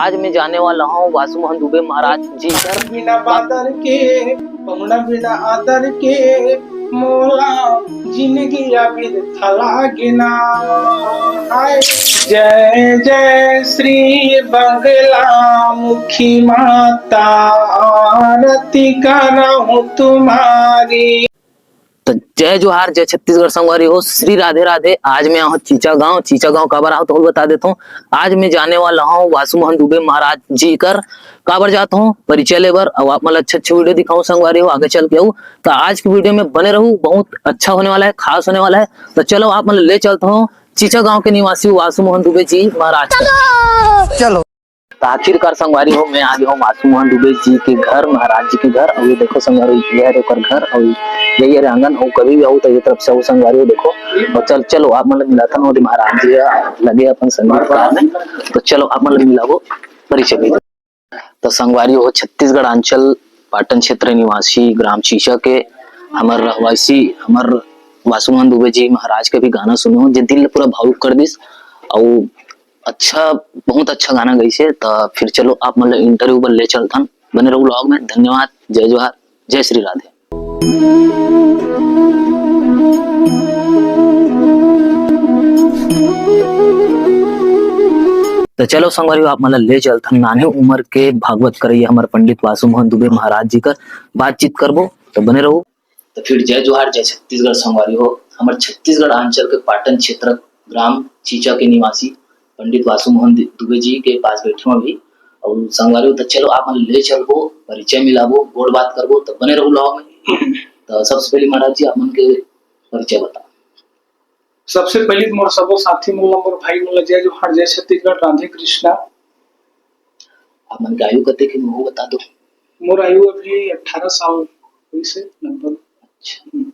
आज मैं जाने वाला हूँ वासु मोहन दुबे महाराज जी घर। बिना बादर के पहुना बिना आदर के मोला जिंदगी अभी थला गिना। जय जय श्री बंगला मुखी माता आरती करहूं तुम्हारी। तो जय जोहार, जय छत्तीसगढ़ संगवारी हो, श्री राधे राधे। आज मैं यहाँ चीचा गांव काबर आओ तो बता देता हूँ। आज मैं जाने वाला हूँ वासु मोहन दुबे महाराज जी कर काबर जाता हूँ परिचय लेबर। अब आप मतलब अच्छे वीडियो दिखाऊं संगवारी हो, आगे चल के आऊँ। तो आज की वीडियो में बने रहूं, बहुत अच्छा होने वाला है, खास होने वाला है। तो चलो आप मतलब ले चलता हूँ चीचा गाँव के निवासी वासु मोहन दुबे जी महाराज। चलो तो आखिरकार संगवारी हो मैं आ गया हूँ वासु मोहन दुबे जी के घर, महाराज जी के घर। और ये देखो संगवारी, ये है ओकर घर और यही है आंगन। और कभी भी आऊँ तो ये तरफ से आऊँ संगवारी हो देखो। और चलो आप मतलब मिलाता ना महाराज जी लगे अपन संगीतकार में। तो चलो आप मतलब मिलाओ परिचय भी। तो संगवारी हो छत्तीसगढ़ अंचल पाटन क्षेत्र निवासी ग्राम चीचा के हमार रहवासी हमार वासु मोहन दुबे जी महाराज के भी गाना सुनो जो दिल पूरा भावुक कर दिस। और अच्छा, बहुत अच्छा गाना गई से। तो फिर चलो आप मतलब इंटरव्यू पर ले चलता बने रहो व्लॉग में। धन्यवाद, जय जोहार, जय श्री राधे। तो चलो संगवारी आप मतलब ले चलता नाने उम्र के भागवत करिए हमारे पंडित वासु मोहन दुबे महाराज जी का बातचीत करबो। तो बने रहो। तो फिर जय जोहार, जय छत्तीसगढ़ संगवारी हो। हमारे छत्तीसगढ़ अंचल के पाटन क्षेत्र ग्राम चीचा के निवासी पंडित वासु मोहन दुबे जी के पास बैठे अभी। और संगवारी हो तो चलो आप ले चलबो, परिचय मिलाबो, गोड़ बात करबो। तो बने रहो लॉग में। तो सबसे पहले महाराज जी आप मन के परिचय बताओ। सबसे पहले मोर सबो साथी मोला मोर भाई मोला जय जोहार, जय छत्तीसगढ़, राधे कृष्णा। आप मन के आयु कते के वो बता दो। मोर आयु अभी 18 साल हुई से लगभग। अच्छा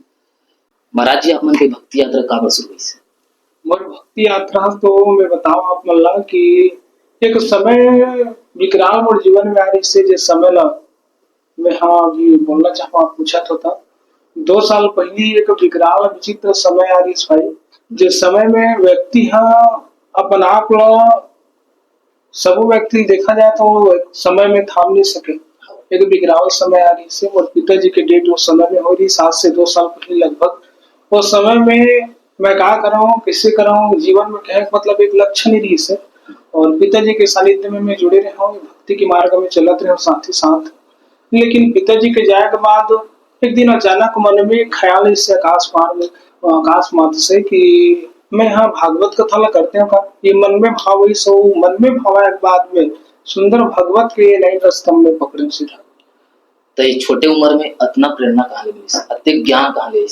महाराज जी आप मन के भक्ति यात्रा काबर शुरू हुई से? मोर भक्ति यात्रा तो मैं बताऊं आप मन ला कि एक समय विकराल मोर जीवन में आ रही से जिस समय ला मैं हाँ अभी बोलना चाहूँ, आप पूछा तो था 2 साल पहले एक विकराल विचित्र समय आ रही भाई, जिस समय में व्यक्ति हाँ अपन आप ला सब व्यक्ति देखा जाए तो समय में थाम नहीं सके। एक विकराल समय आ रही से मोर पिताजी के डेट उस समय में हो रही 7 से 2 साल पहले लगभग। उस समय में मैं क्या कर रहा हूँ, किससे कर रहा हूँ, जीवन में कहे मतलब एक लक्ष्य नहीं रही से। और पिताजी के सानिध्य में मैं जुड़े रहा हूँ, भक्ति के मार्ग में चलत रहे साथ ही साथ। लेकिन पिताजी के जाए के बाद एक दिन अचानक मन में ख्याल इससे आकाश मार्ग से कि मैं हाँ भागवत कथा ला करते हो का, ये मन में भाव हुई सो मन में भावा एक बाद में सुंदर भगवत के नए स्तंभ में पकड़े सीधा। तो ये छोटे उम्र में इतना प्रेरणा कहाँ ले ली, अत्यधिक ज्ञान कहाँ ले ली?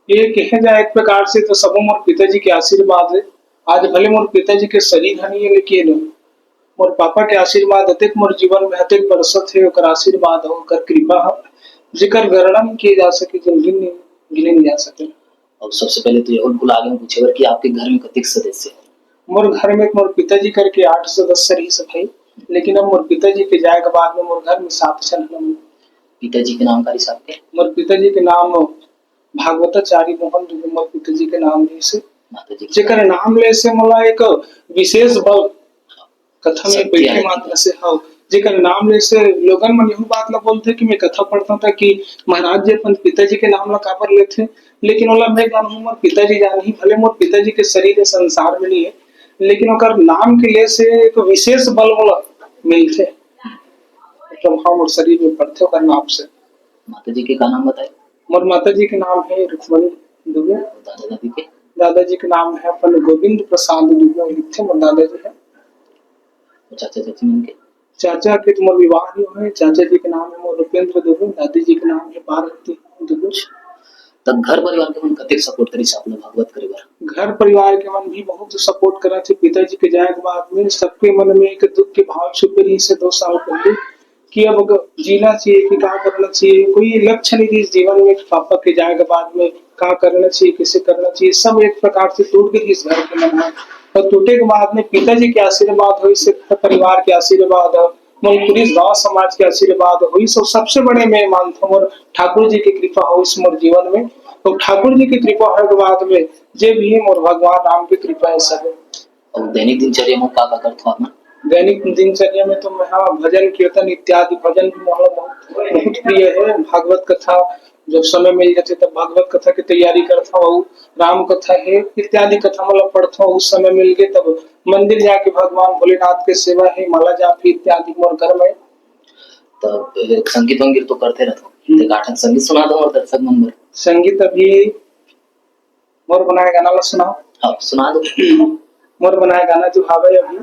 ये कहे जाए एक प्रकार से तो सब मोर पिताजी के आशीर्वाद है। आज भले मोर पिताजी के शरीर हनी है, लेकिन मोर पापा के आशीर्वाद अत्यधिक मोर जीवन में अत्यधिक बरसत है। ओकर आशीर्वाद हो, ओकर कृपा हो, जिकर वर्णन किए जा सके, जो गिने नहीं जा सके। और सबसे पहले तो यह भूल आगे पूछे कि आपके घर में कितने सदस्य हैं? मोर घर में मोर पिताजी करके 8 सदस्य रही सके, लेकिन अब मोर पिताजी के जाए के बाद में मोर घर में 7 जन हैं। पिताजी के नाम का सबके? मोर पिताजी के नाम भागवताचार्य मोहन दुबे मोर पिताजी के नाम है से। जेकर नाम ले से मोला एक विशेष बल कथा में बैठे मात्र से हाँ, जेकर नाम ले से लोगन मन यही बात ला बोलते कि मैं कथा पढ़ता था कि महाराज जी अपन पिताजी के नाम ला काबर लेते, लेकिन ओला मैं जानूं मोर पिताजी जान ही भले मोर पिताजी के शरीर संसार में नहीं है, लेकिन ओकर नाम के लिए से एक विशेष बल मोला मिलते प्रभाव मोर शरीर में पड़ते ओकर नाम से। माता जी के का नाम बताए? मोर माता जी के नाम है रुक्मणी दुबे। दादा दादी के? दादाजी के नाम है अपन गोविंद प्रसाद दुबे लिखे मोर दादाजी है। चाचा चाची मन के? चाचा के तो मोर विवाह नहीं हुए। चाचा जी के नाम है मोर रुपेंद्र दुबे, दादी जी के नाम है पार्वती दुबे। तब घर परिवार के मन कतेक सपोर्ट करी अपने भागवत करे बर? घर परिवार के मन भी बहुत सपोर्ट करा थे। पिताजी के जाए के बाद में सबके मन में एक दुख के भाव छुपे रही से 2 साल पहले कि अब जीना चाहिए कि क्या करना चाहिए, कोई लक्ष्य नहीं थी इस जीवन में। पापा के जाए के बाद में क्या करना चाहिए, किसे करना चाहिए, सब एक प्रकार से टूट गई इस घर के मन में। और टूटे के बाद में पिताजी के आशीर्वाद हुई से, परिवार के आशीर्वाद हो, पूरी गांव समाज के आशीर्वाद हुई, सब सबसे बड़े मैं मानता हूँ ठाकुर जी की कृपा हो इस मोर जीवन में। तो ठाकुर जी की कृपा होने के बाद में जे भी मोर भगवान राम की कृपा है सब। और दैनिक दिनचर्या में का करत हो अपना? दैनिक दिनचर्या में तो मैं हाँ भजन कीर्तन इत्यादि भजन भी मतलब बहुत प्रिय है। भागवत कथा जब समय मिल जाते तब भागवत कथा की तैयारी करता हूँ। राम कथा है इत्यादि कथा मतलब पढ़ता हूँ। उस समय मिल गए तब मंदिर जाके भगवान भोलेनाथ के सेवा है, माला जापी इत्यादि मोर घर में। तब संगीत वंगीत तो करते रहते हो, एक आठ संगीत सुना दो और दर्शक मन बर। संगीत अभी मोर बनाए गाना ला सुनाओ। हाँ सुना दो। मोर बनाए गाना जो हावे अभी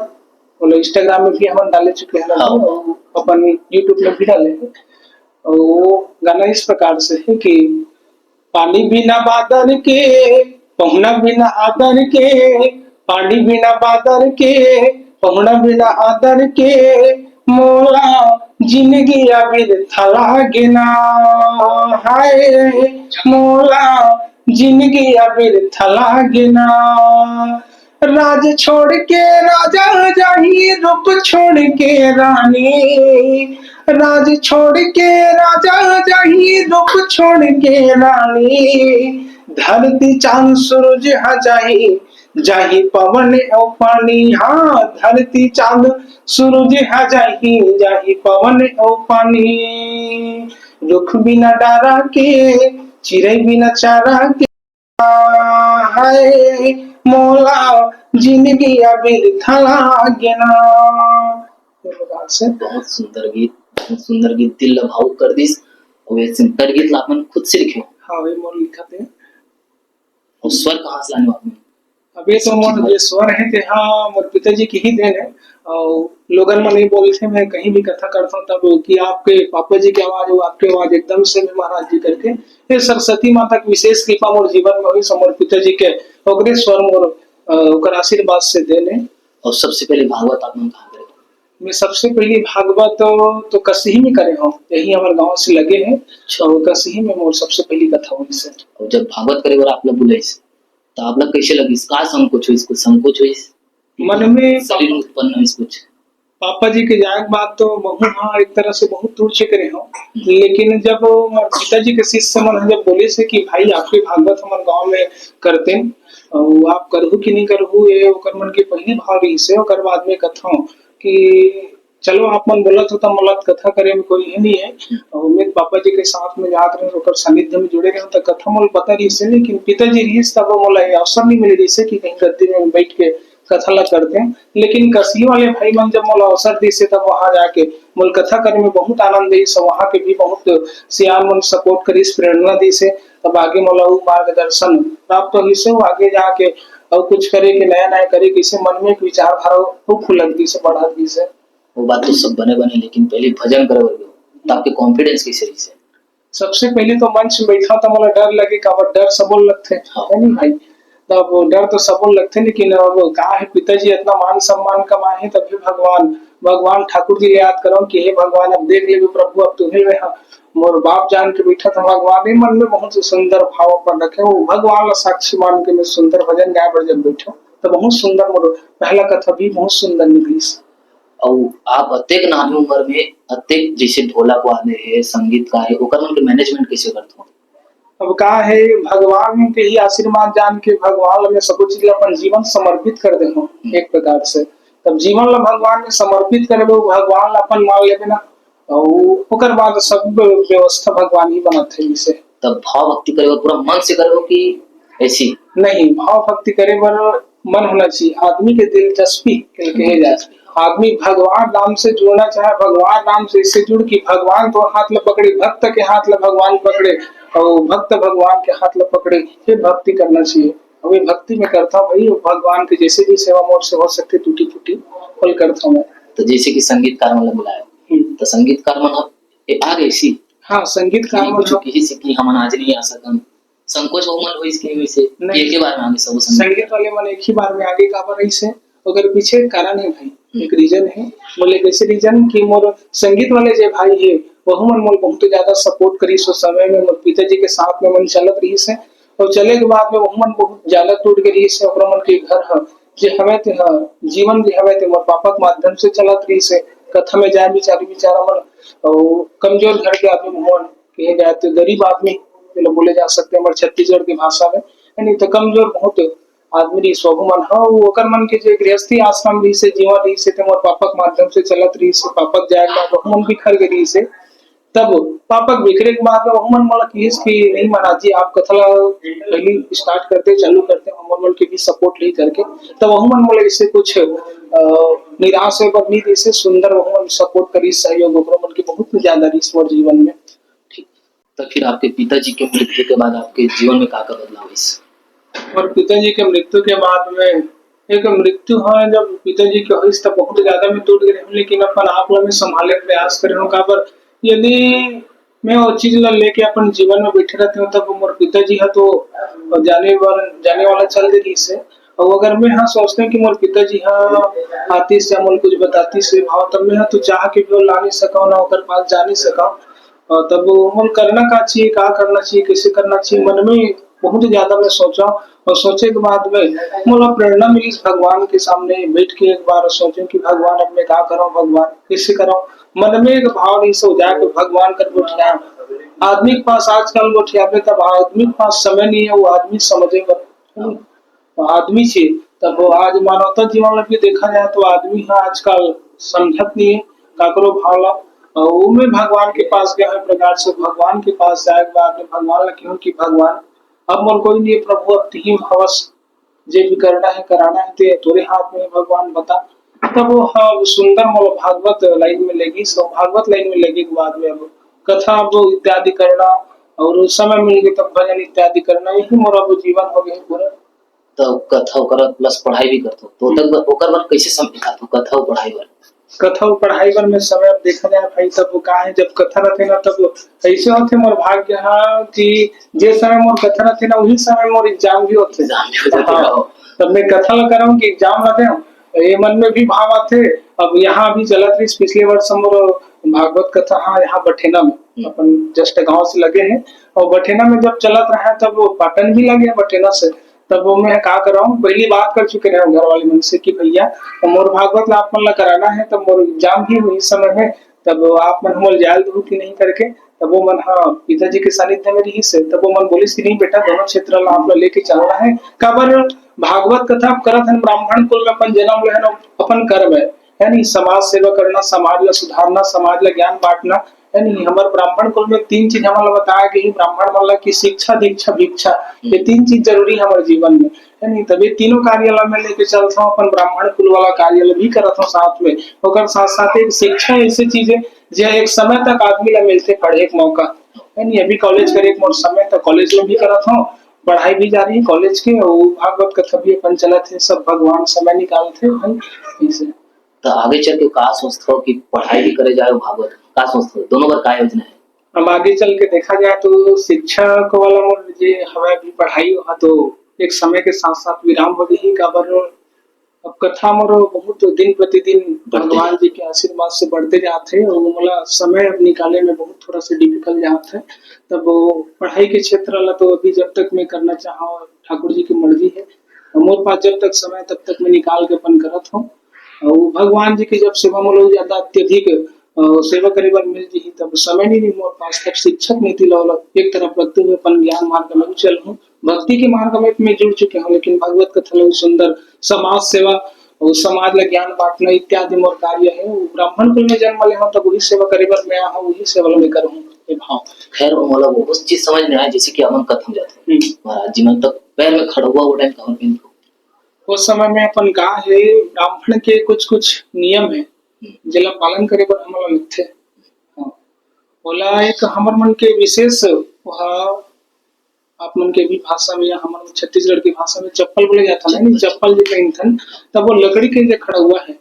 बोले इंस्टाग्राम में भी हम डाले चुके हैं ना, हाँ। और अपन यूट्यूब में भी डाले हैं। और वो गाना इस प्रकार से है कि पानी बिना बादल के, पहुना बिना आदर के, पानी बिना बादल के, पहुना बिना आदर के, मोला जिंदगी अबिर थला गिना, हाय मोला जिंदगी अबिर थला गिना। राज छोड़ के राजा जाही, रूप छोड़ के रानी, राज छोड़ के राजा जाही, रूप छोड़ के रानी, धरती चांद सूरज हा जाही, जाही पवन और पानी। हाँ धरती चांद सूरज हा जाही, जाही पवन और पानी। रुख बिना डारा के, चिड़ै बिना चारा के, हाय मोला जिंदगी अबिर थला गिना। बहुत सुंदर गीत, बहुत सुंदर गीत, दिल ला भावुक कर दिस। और ये सुंदर गीत ला अपन खुद से लिखे हाँ वही मोर लिखा थे। और स्वर कहाँ से लाने आपने? अभी तो मोर जो स्वर है थे हाँ मोर पिताजी की ही देन है। और लोगन मन नहीं बोलते, मैं कहीं भी कथा करता हूँ तब कि आपके पापा जी की आवाज हो, आपकी आवाज एकदम से में महाराज जी करके। ये सरस्वती माता की विशेष कृपा मोर जीवन में हुई, समोर पिताजी के ओकरे स्वर मोर ओकर आशीर्वाद से देने। और सबसे पहले भागवत आपने कहाँ करे? मैं सबसे पहली भागवत तो कसी में करे हूँ, यही हमारे गांव से लगे हैं। और कसी में मोर सबसे पहली कथा हुई से। और जब भागवत करे बार आप लोग बुलाए तो आप लोग कैसे लगी? का संकोच हुई, कुछ संकोच हुई मन में शरीर में उत्पन्न हुई कुछ? पापा जी के जाए बात तो बहु हाँ एक तरह से बहुत दूर से करे हो। लेकिन जब पिताजी के शिष्य मन जब बोले से कि भाई आपके भागवत हमारे गांव में करते हैं, और आप करहु कि नहीं करहु, ये ओकर मन के पहली भाव रही से ओकर बाद में कथा कि चलो आप मन बोलत हो तो मलत कथा करे में कोई है नहीं है। और मैं पापा जी के साथ में जात रहे ओकर सानिध्य में जुड़े रहे तो कथा मोल पता रही से। लेकिन पिताजी रही तब मोला अवसर नहीं मिल रही से कि कहीं गद्दी में बैठ के कथा ला करते हैं। लेकिन कसी वाले भाई मन जब मोला अवसर दी से तब वहां जाके मोल कथा करे में बहुत आनंद दी से। वहां के भी बहुत सियान मन सपोर्ट करी, प्रेरणा दी से। तब आगे मोला वो मार्गदर्शन प्राप्त हुई से, वो आगे जाके और कुछ करे कि नया नया करे किसे मन में एक विचारधारा वो खुलक दी से, बढ़ा दी से। वो बात तो सब बने बने, लेकिन पहले भजन करो तो आपके कॉन्फिडेंस कैसे रही से? सबसे पहले तो मंच में बैठा था मोला डर लगे का डर सबों लगते है नहीं भाई। तब डर तो सबों लगते, लेकिन अब का है पिताजी इतना मान सम्मान कमाए हैं तभी भगवान भगवान ठाकुर जी याद करो कि हे भगवान अब देख ले प्रभु अब तुम्हें में मोर बाप जान के बैठा था। भगवान ही मन में बहुत सुंदर भाव पर रखे, वो भगवान ला साक्षी मान के मैं सुंदर भजन गाय पर जब बैठो तो बहुत सुंदर मोर पहला कथा भी बहुत सुंदर निकली। और आप अत्येक नानी उम्र में अत्येक जैसे ढोलक वाले है, संगीतकार है, ओकर मन के मैनेजमेंट कैसे करते हो? अब का है भगवान के ही आशीर्वाद जान के भगवान में सब चीज अपन जीवन समर्पित कर दे एक प्रकार से। तब जीवन ला भगवान में समर्पित करे भगवान ला अपन मान लेबे ना, और ओकर बाद सब व्यवस्था भगवान ही बनाते हैं इसे। तब भाव भक्ति करे पूरा मन से करो कि ऐसी? नहीं, भाव भक्ति करे बर मन होना चाहिए, आदमी के दिलचस्पी कहे जाए। आदमी भगवान नाम से जुड़ना चाहे, भगवान नाम से इससे जुड़ की भगवान तो हाथ ल पकड़े, भक्त के हाथ ल भगवान पकड़े, और भक्त भगवान के हाथ ल पकड़े, ये भक्ति करना चाहिए। अभी भक्ति में करता हूँ भाई, भगवान की जैसे भी सेवा मोर से हो सकती टूटी फूटी फल करता हूँ मैं। तो जैसे कि संगीतकार मतलब बुलाया तो संगीतकार मन आ गई सी? हाँ संगीतकार मन जो किसी से कि हम आज नहीं आ सकन, संकोच हो मन हो इसके वजह से एक ही बार में आगे सब संगीत वाले मन एक ही बार में आगे काबर रही से। अगर पीछे कारण है भाई, एक रीजन है। बोले कैसे रीजन कि मोर संगीत वाले जो भाई है वह मन मोल बहुत ज्यादा सपोर्ट करी सो समय में मोर पिताजी के साथ में मन चलत रही से। और चले के बाद में वह मन बहुत ज्यादा टूट गई से। ओकरा मन के घर है जे हमें ते जीवन जे हमें ते मोर पापा के माध्यम से चलत रही से। कथा में जाए बिचारी बेचारा मन और कमजोर घर के आदमी मोहन कहे जाए तो गरीब आदमी बोले जा सकते हैं हमारे छत्तीसगढ़ की भाषा में, नहीं तो कमजोर बहुत आदमी रही सोहू मन हाँ ओकर मन के जो गृहस्थी आश्रम रही से जीवन रही से ते मोर पापा के माध्यम से चलत रही से पापा के जाए के बाद वहु मन बिखर गए रही से तब पापा के बिखरे के बाद वहु मन मोला कहिस कि नहीं महाराज जी आप कथला पहली स्टार्ट करते चालू करते हमर मन के भी सपोर्ट नहीं करके तब वहु मन मोला इससे कुछ निराश है पर नहीं जैसे सुंदर वहु मन सपोर्ट करी सहयोग ओकरो मन के बहुत ज्यादा रही मोर जीवन में। ठीक। तो फिर आपके पिताजी के मृत्यु के बाद आपके जीवन में क्या बदलाव इस और पिताजी के मृत्यु के बाद में एक मृत्यु है जब पिताजी के हुई तब बहुत ज्यादा मैं टूट गए लेकिन अपन आप लोग में संभाले प्रयास कर रहे हो काबर यदि मैं वो चीज ला लेके अपन जीवन में बैठे रहते हूँ तब मोर पिताजी है तो जाने वाला चल गई से और अगर मैं हाँ सोचते हैं कि मोर पिताजी हाँ आती से अमल कुछ बताती से भाव तब मैं हाँ तो चाह के भी वो ला नहीं सका ना ओकर पास जा नहीं सका और तब अमल करना का चाहिए क्या करना चाहिए कैसे करना चाहिए मन में बहुत ज्यादा मैं सोचा और सोचे के बाद में मुझे प्रेरणा मिली भगवान के सामने बैठ के एक बार सोचे कि भगवान अब मैं क्या करूं भगवान कैसे करूं मन में एक भाव नहीं सो जाके भगवान कर बैठा आदमी के पास आजकल बैठा पे तब आदमी के पास समय नहीं है वो आदमी समझे आदमी से तब वो आज मानवता जीवन में भी देखा जाए तो आदमी है आजकल समझत नहीं है काकरो भावला वो में भगवान के पास गया है प्रकार से भगवान के पास जाए बाद में भगवान क्यों कि भगवान अब मन कोई नहीं प्रभु अब तीन हवस जे भी करना है कराना है ते तोरे हाथ में भगवान बता तब वो हाँ सुंदर मोल भागवत लाइन में लगी सो भागवत लाइन में लगी के बाद में अब कथा अब इत्यादि करना और समय मिल गई तब भजन इत्यादि करना यही मोर अब जीवन हो गया पूरा। तो कथा कर प्लस पढ़ाई भी करते तो तक ओकर बार कैसे समय निकालते कथा और पढ़ाई बार कथा और पढ़ाई पर में समय अब देखा जाए भाई तब वो कहा है जब कथा रहते ना तब ऐसे होते मोर भाग्य हाँ कि जे समय मोर कथा रहते ना वही समय मोर एग्जाम भी होते हाँ तब मैं कथा लगा रहा हूँ कि एग्जाम लगे ये मन में भी भाव आते अब यहाँ भी चलत रही पिछले वर्ष मोर भागवत कथा हाँ यहाँ बठेना में अपन जस्ट गाँव से लगे हैं और बठेना में जब चलत रहा है तब वो पाटन भी लगे बठेना से तब वो मैं क्या कर रहा हूँ पहली बात कर चुके रहे घर वाले मन से कि भैया मोर भागवत आप मन कराना है तब मोर एग्जाम भी हुई समय में तब आप मन मोल जायल दू कि नहीं करके तब वो मन हाँ पिताजी के सानिध्य में रही से तब वो मन बोलिस कि नहीं बेटा दोनों क्षेत्र ला आप लेके चलना है काबर भागवत कथा करत है ब्राह्मण कुल में अपन जन्म ले अपन कर्म है नहीं समाज सेवा करना समाज ला सुधारना समाज ला ज्ञान बांटना है नहीं हमारे ब्राह्मण कुल में तीन चीज हमारा बताया कि ब्राह्मण वाला की शिक्षा दीक्षा भिक्षा ये तीन चीज जरूरी है हमारे जीवन में है नहीं तभी तीनों कार्यालय में लेके चलता हूँ अपन ब्राह्मण कुल वाला कार्यालय भी करता हूँ साथ में और साथ साथ एक शिक्षा ऐसी चीज है जो एक समय तक आदमी ला मिलते पढ़े एक मौका है नहीं अभी कॉलेज करे एक समय तक कॉलेज में भी करता हूँ पढ़ाई भी जारी है कॉलेज के और भागवत कथा भी अपन चलत है सब भगवान समय निकालते हैं तो आगे चल के का सोचते हो कि पढ़ाई भी करे जाए भागवत का सोचते हो दोनों का क्या योजना है अब आगे चल के देखा जाए तो शिक्षा को वाला मोर जे हमें भी पढ़ाई हुआ तो एक समय के साथ साथ विराम हो गई काबर अब कथा मोर बहुत दिन प्रतिदिन भगवान जी के आशीर्वाद से बढ़ते जाते हैं और मोला समय अब निकाले में बहुत थोड़ा सा डिफिकल्ट जाता है तब पढ़ाई के क्षेत्र वाला तो अभी जब तक मैं करना चाहा ठाकुर जी की मर्जी है मोर पास जब तक समय तब तक मैं निकाल के अपन करत हूँ और भगवान जी की जब सेवा में लोग ज्यादा अत्यधिक सेवा करे बार मिल जी तब समय नहीं मोर पास तब शिक्षक नीति लो एक तरफ रखते हुए अपन ज्ञान मार्ग में चल हूँ भक्ति के मार्ग में मैं जुड़ चुके हूँ लेकिन भागवत कथा लोग सुंदर समाज सेवा और समाज ला ज्ञान बांटना इत्यादि मोर कार्य है ब्राह्मण कुल में जन्म ले हूँ तब वही सेवा करे बार मैं आया वही सेवा में कर हूँ खैर मतलब उस चीज समझ में आया जैसे कि अपन कथम जाते महाराज जी मन तक पैर में खड़ा हुआ वो टाइम कहाँ उस समय में अपन का है ब्राह्मण के कुछ कुछ नियम है जिला पालन करे पर हमला लगथे बोला एक हमर मन के विशेष आप मन के भी भाषा में या हमर छत्तीसगढ़ की भाषा में चप्पल बोले जाता है नहीं चप्पल जो पहनथन तब वो लकड़ी के जो खड़ा हुआ है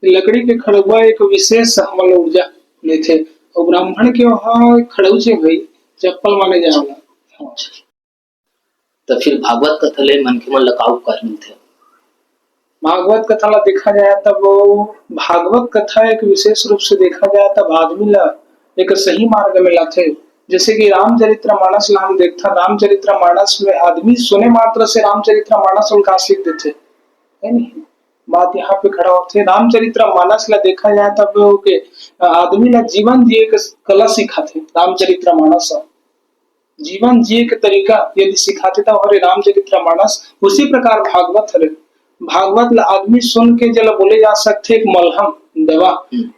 लकड़ी के खड़ा हुआ एक विशेष हमला ऊर्जा लेथे और ब्राह्मण के वहाँ खड़ाऊ से भाई चप्पल माने जाएगा तो फिर भागवत कथा ले मन के मन लगाव कर मिलते भागवत कथा ला देखा जाए तब भागवत कथा एक विशेष रूप से देखा जाए तब आदमी ला एक सही मार्ग में लाथे जैसे कि रामचरितमानस ला हम देखता रामचरितमानस में आदमी सुने मात्र से रामचरितमानस उनका सीख देते है नहीं बात यहाँ पे खड़ा होते रामचरितमानस ला देखा जाए तब आदमी ला जीवन जिए कला सिखाते रामचरितमानस जीवन जिए के तरीका यदि सिखाते था हरे रामचरितमानस, उसी प्रकार भागवत हरे। भागवत ला आदमी सुन के जला बोले जा सकते एक मलहम दवा।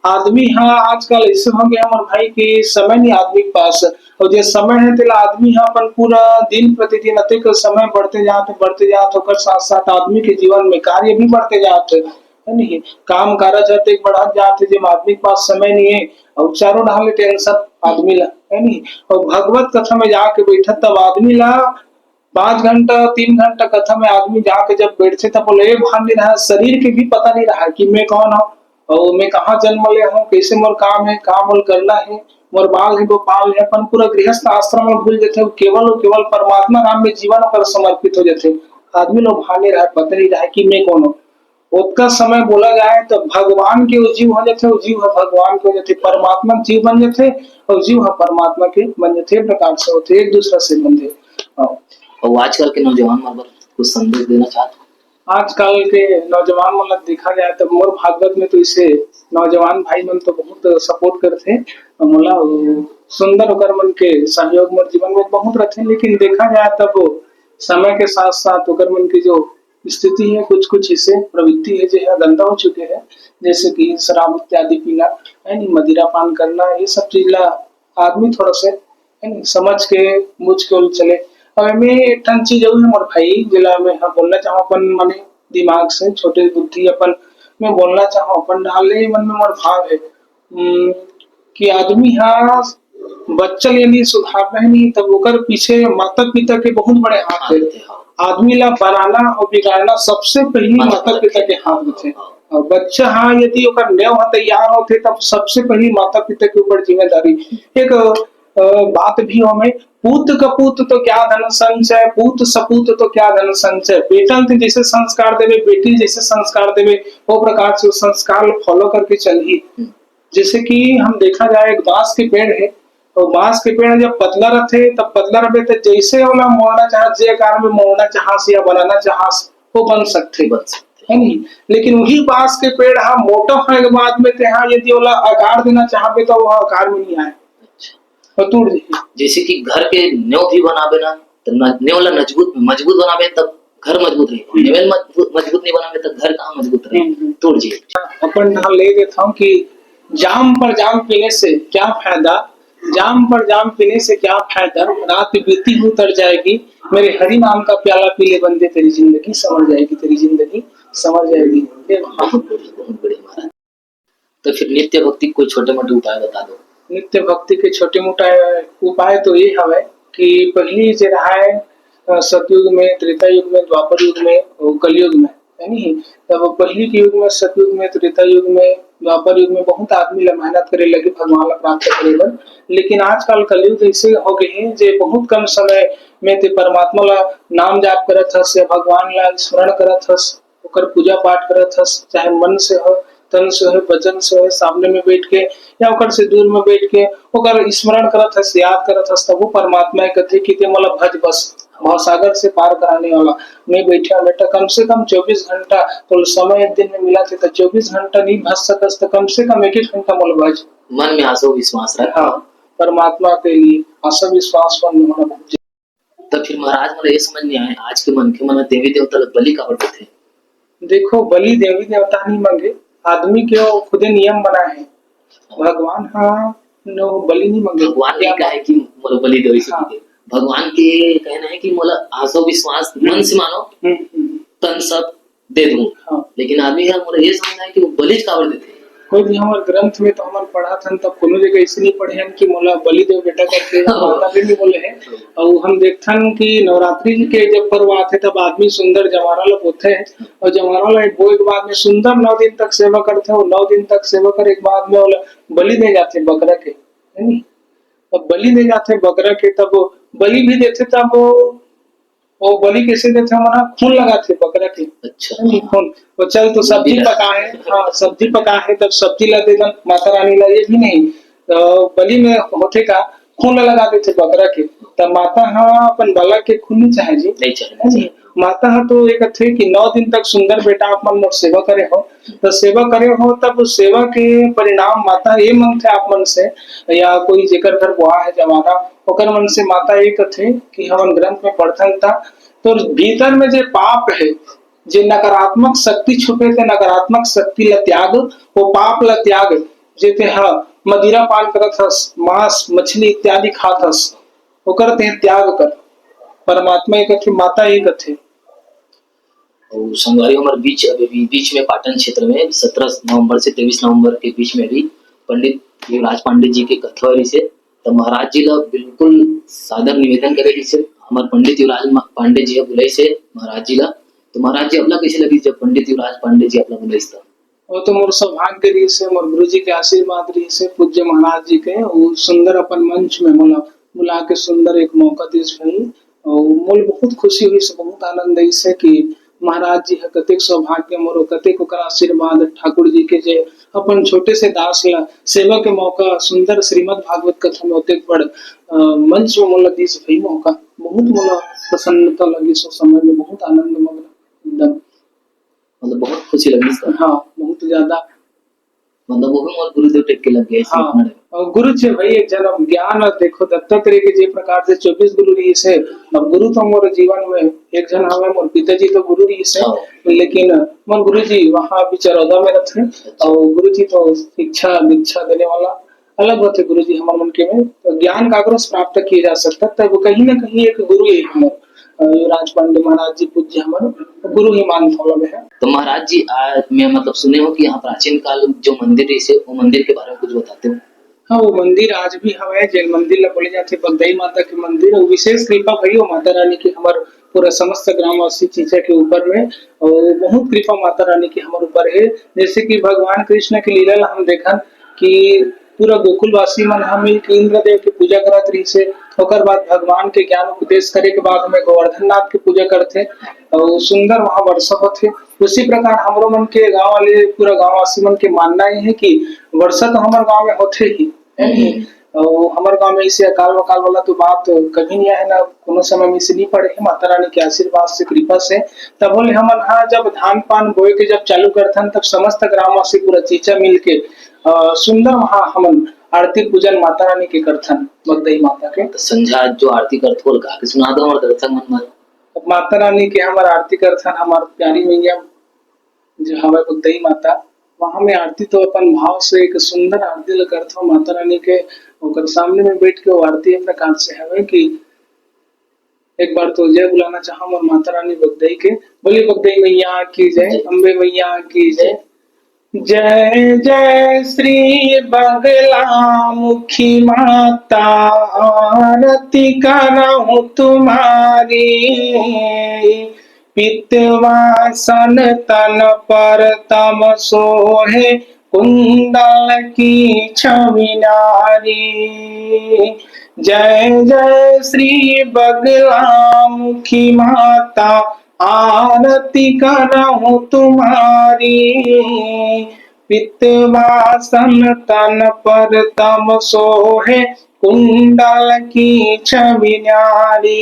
आदमी हाँ आजकल ऐसे हो गया हमारे भाई की समय नहीं आदमी के पास, और जो समय है तेला आदमी हाँ अपन पूरा दिन प्रतिदिन अतिक समय बढ़ते जाते ओकर साथ साथ आदमी के जीवन में कार्य भी बढ़ते जाते है नहीं, काम काज एक बढ़त जाते जेम आदमी के पास समय नहीं है, और चारों ढाले टेंशन आदमी ला है नहीं। और भगवत कथा में जाके बैठा तब आदमी ला 5 घंटा 3 घंटा कथा में आदमी जाके जब बैठते तब बोले ये भान नहीं रहा, शरीर के भी पता नहीं रहा कि मैं कौन हूँ और मैं कहाँ जन्म ले हूँ, कैसे मोर काम है, काम मोर करना है, मोर बाल है गोपाल है, अपन पूरा गृहस्थ आश्रम में भूल जाते केवल और केवल परमात्मा नाम में जीवन पर समर्पित हो जाते। आदमी लोग भान नहीं रहा, पता नहीं रहा कि मैं कौन हूँ। उसका समय बोला जाए तो भगवान के जीव हो जाते, जीव है भगवान के हो जाते, परमात्मा जीव बन जाते और जीव है परमात्मा के बन जाते, प्रकार से होते एक दूसरे से बंधे। और आजकल के नौजवान मतलब कुछ संदेश देना चाहते हो? आजकल के नौजवान मतलब देखा जाए तो मोर भागवत में तो इसे नौजवान भाई मन तो बहुत सपोर्ट करते, मोला सुंदर होकर मन के सहयोग मोर जीवन में बहुत रहते, लेकिन देखा जाए तब समय के साथ साथ होकर मन की जो स्थिति है कुछ कुछ इसे प्रवृत्ति है जो है गंदा हो चुके हैं, जैसे कि शराब इत्यादि पीना है नहीं, मदिरा पान करना, ये सब चीज ला आदमी थोड़ा से है नहीं समझ के मुझ के चले। और मैं एक ठन चीज है मोर भाई जिला में हाँ बोलना चाहूँ अपन मने दिमाग से छोटे बुद्धि अपन मैं बोलना चाहूँ अपन डाले मन में मोर भाव है कि आदमी हाँ बच्चा यदि सुधारना है नहीं तब ओकर पीछे माता पिता के बहुत बड़े हाथ है। आदमी ला बनाना और बिगाड़ना सबसे पहले माता पिता के हाथ में थे, और बच्चा हाँ यदि ओकर नेव तैयार होते तब सबसे पहले माता पिता के ऊपर जिम्मेदारी। एक बात भी हमें पूत कपूत तो क्या धन संचय, पूत सपूत तो क्या धन संचय, बेटन थे जैसे संस्कार देवे, बेटी जैसे संस्कार देवे वो प्रकार से संस्कार फॉलो करके चलिए। जैसे कि हम देखा जाए एक बांस के पेड़ है, तो बांस के पेड़ जब पतला रहते तब पतला रहे तो जैसे वाला मोड़ना चाह जे आकार में मोड़ना चाहस या बनाना चाहस वो बन सकते है नहीं, लेकिन वही बांस के पेड़ हाँ मोटा होने के बाद में हाँ यदि वाला आकार देना चाहते तो वह आकार में नहीं आए और टूट जाए। जैसे कि घर के न्यों भी बनावे ना तो न्यों ला मजबूत बनावे तब घर मजबूत रहे, न्यों मजबूत नहीं बनावे तब घर कहाँ मजबूत रहे, टूट जाए। अपन ढाल ले देता हूँ कि जाम पर जाम पीने से क्या फायदा, जाम पर जाम पीने से क्या फायदा, रात बीती हुई उतर जाएगी, मेरे हरि नाम का प्याला पी ले बंदे तेरी जिंदगी संवर जाएगी, तेरी जिंदगी संवर जाएगी। बहुत बढ़िया महाराज। तो फिर नित्य भक्ति कोई छोटे मोटे उपाय बता दो। नित्य भक्ति के छोटे मोटे उपाय तो ये हवे कि पहली जे रहा है सतयुग में, त्रेता युग में, द्वापर युग में और कलयुग में है नहीं, तब पहली के युग में, सतयुग में, त्रेता युग में, द्वापर युग में बहुत आदमी ला मेहनत करे लगे भगवान ला प्राप्त करे बर, लेकिन आजकल कलयुग ऐसे हो गए हैं जे बहुत कम समय में ते परमात्मा ला नाम जाप करत हस या भगवान ला स्मरण करत हस, ओकर पूजा पाठ करत हस, चाहे मन से हो, तन से हो, वचन से हो, सामने में बैठ के या ओकर से दूर में बैठ के ओकर स्मरण करत हस, याद करत हस, तब वो परमात्मा कथे कि ते मोला भज बस महासागर से पार कराने वाला मैं बैठा बेटा। कम से कम 24 घंटा तो समय एक दिन में मिला थे तो 24 घंटा नहीं भज सकस तो कम से कम 1 घंटा मोल भज, मन में आशा विश्वास रख। हाँ परमात्मा के लिए आशा विश्वास होना बहुत। तो फिर महाराज मुझे ये समझ नहीं आया आज के मन के मन देवी देवता लोग बलि का बढ़ते थे। देखो बलि देवी देवता नहीं मांगे, आदमी क्यों खुदे नियम बना है, भगवान हाँ नो बलि नहीं मांगे, भगवान ने कहा है कि मोला बलि दो, भगवान के कहना है कि मोला आशा विश्वास मन से मानो तन सब दे दूं, लेकिन आदमी का मोला ये समझना है कि वो बलि का बढ़ देते। कोई भी हमारे ग्रंथ में तो हमारे पढ़ा था तब कोनो जगह ऐसे नहीं पढ़े हैं कि मोला बलि देव बेटा करके माता भी नहीं बोले हैं। और हम देखते हैं कि नवरात्रि के जब पर्व आते तब आदमी सुंदर जमारा ला बोते हैं और जमारा ला बोए के बाद में सुंदर 9 दिन तक सेवा करते हैं और 9 दिन तक सेवा करे के बाद में बलि दे जाते हैं बकरा के है नहीं, तब बलि दे जाते हैं बकरा के, तब बलि भी देते तब वो बलि कैसे देते हमारा खून लगाते बकरा के। अच्छा नहीं खून वो चल तो सब्जी पका है, हाँ सब्जी पका है तब सब्जी ला दे माता रानी ला, ये भी नहीं तो बलि में होते का खून लगा देते बकरा के, त माता हा अपन बालक के खून नहीं चाहे जी। नहीं है जी। चाहिए। माता हा तो एक थे कि 9 दिन तक सुंदर बेटा अपन मोर सेवा करे हो, तो सेवा करे हो तब सेवा के परिणाम माता ये मांगथे आप मन से, या कोई जेकर घर बुआ है जवाना ओकर मन से माता ये कथे कि हमन ग्रंथ में पढ़थन था, तो भीतर में जे पाप है, जे नकारात्मक शक्ति छुपे थे, नकारात्मक शक्ति ल त्याग, वो पाप ल त्याग, जेते हा मदिरा पान करत हस, मांस मछली इत्यादि खात हस, ओकर ते त्याग कर। परमात्मा एक कथे, माता एक कथे। और संगवारी हमारे बीच अभी भी बीच में पाटन क्षेत्र में 17 नवंबर से 23 नवंबर के बीच में भी पंडित युवराज पांडे जी के कथा हुई से, तो महाराज जी ला बिल्कुल सादर निवेदन करे जिसे हमारे पंडित युवराज पांडे जी बुलाई से महाराज जी ला, तो महाराज जी अपना कैसे लगी जब पंडित युवराज पांडे जी अपना बुलाई था? वो तो मोर सौभाग्य रही से, मोर गुरु जी के आशीर्वाद रही से, पूज्य महाराज जी के वो सुंदर अपन मंच में मोला बुला के सुंदर एक मौका दिस भई, और मोल बहुत खुशी हुई से, बहुत आनंद आई से कि महाराज जी है कतेक सौभाग्य मोर, कतेक ओकर आशीर्वाद ठाकुर जी के जे अपन छोटे से दास ला सेवा के मौका सुंदर श्रीमद् भागवत कथा में ओतेक बड़ मंच में मोला दिस भई मौका, बहुत मोला प्रसन्नता लगी सो समय में, बहुत आनंद मग्न एकदम। मतलब बहुत खुशी लगी सर। हाँ बहुत ज्यादा। मतलब वो भी मोर गुरुदेव टेक के लग गए ऐसे हाँ अपना। और गुरु छे भाई एक जन्म ज्ञान, और देखो दत्तात्रेय के जे प्रकार से 24 गुरु रही से, अब गुरु तो मोर जीवन में एक जन हमें मोर पिताजी तो गुरु रही से, हाँ। लेकिन मोर गुरु जी वहाँ बिचरौदा में रहते, और गुरु जी तो शिक्षा दीक्षा देने वाला अलग होते गुरु जी हमारे मन के में, तो ज्ञान का अग्रस प्राप्त किया जा सकता, तब कहीं ना कहीं एक गुरु ही हमारे युवराज पांडे महाराज जी पूज्य हमारे गुरु ही मान थोड़ा में है। तो महाराज जी आज मैं मतलब सुने हो कि यहाँ प्राचीन काल जो मंदिर है इसे वो मंदिर के बारे में कुछ बताते हो? हाँ वो मंदिर आज भी हवे, जैन मंदिर ला बोले जाते बगदाई माता के मंदिर, और विशेष कृपा भई हो माता रानी की हमार पूरा समस्त ग्रामवासी चीचा के ऊपर में, और बहुत कृपा माता रानी की हमारे ऊपर है। जैसे कि भगवान कृष्ण की लीला ला हम देखन कि पूरा गोकुलवासी मन हम इंद्र देव की पूजा करत रही से, ओकर बाद भगवान के ज्ञान उपदेश करे के बाद हमें गोवर्धन नाथ की पूजा करते, और सुंदर वहाँ वर्षा होते। उसी प्रकार हमरो मन के गांव वाले पूरा गांववासी मन के मानना ये है कि वर्षा तो हमारे गांव में होते ही है नहीं, और हमारे गांव में इसे अकाल वकाल वाला तो बात कभी नहीं है ना, कोनो समय में इसे नहीं पड़े है, माता रानी के आशीर्वाद से कृपा से। तब बोले हमन हाँ जब धान पान बोए के जब चालू करथन, तब समस्त ग्रामवासी पूरा चीचा मिल के सुंदर वहाँ हमन आरती पूजन माता रानी के करथन, बगदई माता के। तो संझा जो आरती करते हो गा के सुना दो और दर्शक मन में। माता रानी के हमार आरती करथन, हमार प्यारी मैया जो हवे बगदई माता, वहाँ में आरती तो अपन भाव से एक सुंदर आरती ल करथो माता रानी के, ओकर सामने में बैठ के वो आरती अपने प्रकार से हवे कि एक बार तो जय बुलाना चाहूँ और माता रानी बगदई के, बोलिए बगदई मैया की जय, अम्बे मैया की जय। जय जय श्री बगला मुखी माता, आरती करहूं तुम्हारी, पितवासन तन पर तम सोहे, कुंडल की छवि नारी। जय जय श्री बगला मुखी माता, आरती करहूं तुम्हारी, पितवासन तन पर तम सोहे, कुंडल की छवि न्यारी।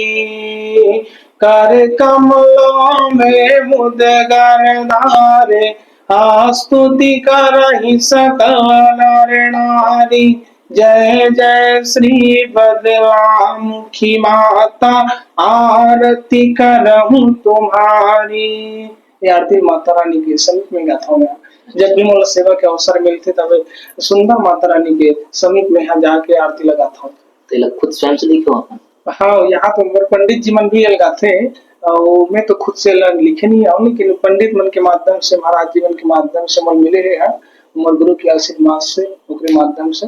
कर कमलों में मुद्गर धारे, स्तुति करहि सकल नर नारी। जय जय श्री बगलामुखी माता, आरती करहूं तुम्हारी। ये आरती माता रानी के समीप में गाता हूँ मैं, जब भी मोला सेवा के अवसर मिलते तब सुंदर माता रानी के समीप में यहाँ जाके आरती लगाता हूँ। तो खुद स्वयं से लिखे हो? हाँ यहाँ तो मेरे पंडित जी मन भी लगाते हैं, और मैं तो खुद से लिखे नहीं आऊँ, लेकिन पंडित मन के माध्यम से, महाराज जी मन के माध्यम से मन मिले है, मोर गुरु के आशीर्वाद से, उनके माध्यम से।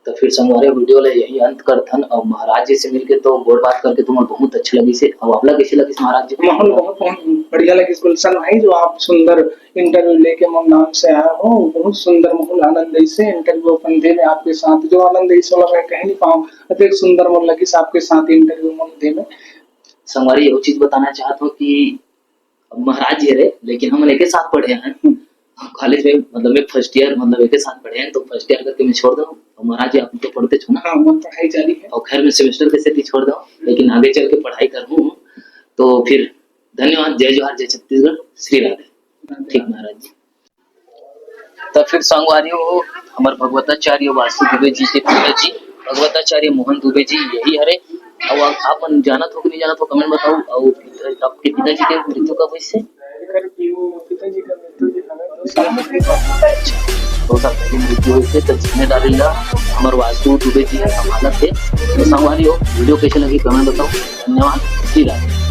तो फिर संगवारी वीडियो ले यही अंत करथन, और महाराज जी से मिलके तो बोल बात करके तुम्हें बहुत अच्छी लगी से, अब आपला कैसे लगी महाराज जी? माहौल बहुत बढ़िया लगी गुलशन भाई, जो आप सुंदर इंटरव्यू लेके मोर नाम से आया हो, बहुत सुंदर माहौल आनंद ऐसे इंटरव्यू अपन दे में आपके साथ, जो आनंद ऐसे वाला मैं कह नहीं पाऊँ, अत्यंत सुंदर मोर लगी आपके साथ इंटरव्यू मन दे में। संगवारी ये चीज बताना चाहता हूँ कि महाराज जी रहे, लेकिन हम एक साथ पढ़े हैं कॉलेज में, मतलब मैं फर्स्ट ईयर मतलब एक साथ पढ़े हैं, तो फर्स्ट ईयर करके मैं छोड़ दूँ, महाराज जी आप तो पढ़ते छो ना? हाँ मन पढ़ाई जारी है। और खैर मैं सेमेस्टर कैसे भी छोड़ दो, लेकिन आगे चल के पढ़ाई करूँ। तो फिर धन्यवाद। जय जोहार, जय छत्तीसगढ़, श्री राधे। ठीक महाराज जी। तो फिर संगवारियों हमारे भगवताचार्य वासु दुबे जी के पिता जी भगवताचार्य मोहन दुबे जी यही हरे। और आप जानत हो कि नहीं जानत हो कमेंट बताओ। और आपके पिताजी के मृत्यु कब हुई से? पिताजी का मृत्यु जी हमें 2 साल पहले। 2 साल पहले मृत्यु हुई थे। तो जिम्मेदारी ला हमारे वासु दुबे जी संभालत थे। तो संगवारियों वीडियो कैसे लगी कमेंट बताओ। धन्यवाद, श्री राधे।